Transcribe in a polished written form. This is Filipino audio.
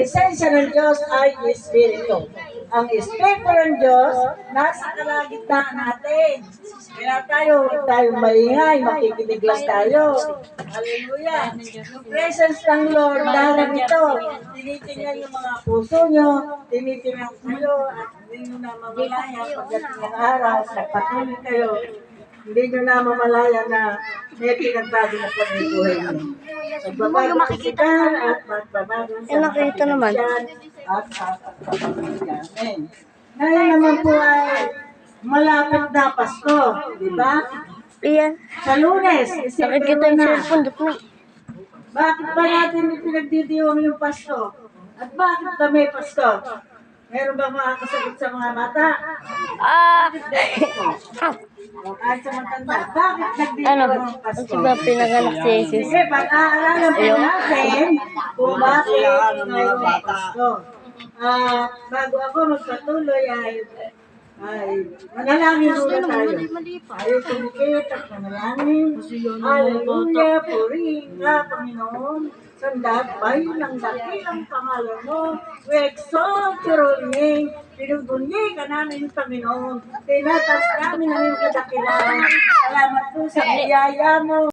presensya ng Diyos ay Espiritu. Ang Espiritu ng Diyos nasa kalagitnaan natin. Kaya huwag tayong maingay, makikinig lang tayo. Hallelujah. Yung presence ng Lord, narito. Tinitingnan yung mga puso nyo, tinitingnan kayo, at hindi nyo na mamalaya pagdating ng araw, nagpatuloy kayo. Hindi nyo na mamalaya na may pinagbago na po ng buhay nyo. Magbabago ang isipan at magbabago sa kapitalisyan at sa kapitalisyan. Amen. Ngayon naman po ay malapit na Pasko, di ba? Iyan. Sa Lunes, Nakikita yung cellphone. bakit ba natin pinagdidiwang yung Pasko? At bakit ba may Pasko? Meron ba makakasagot sa mga bata? Kahit sa matanda, bakit nagdidiwang yung Pasko? Ano ba pinanganak si Jesus? Sige, pag-aaralan po natin kung bakit ngayon ang Pasko. Bago ako magpatuloy ay manalangin muna tayo. Tayo tumikit at manalangin. Hallelujah, purihin ka, Panginoon. Sandat bayo ng dakilang pangalan mo. We exalt your name. Pinubunyi ka namin, Panginoon. Tinatas namin ang iyong kadakilaan. Salamat po sa biyaya mo.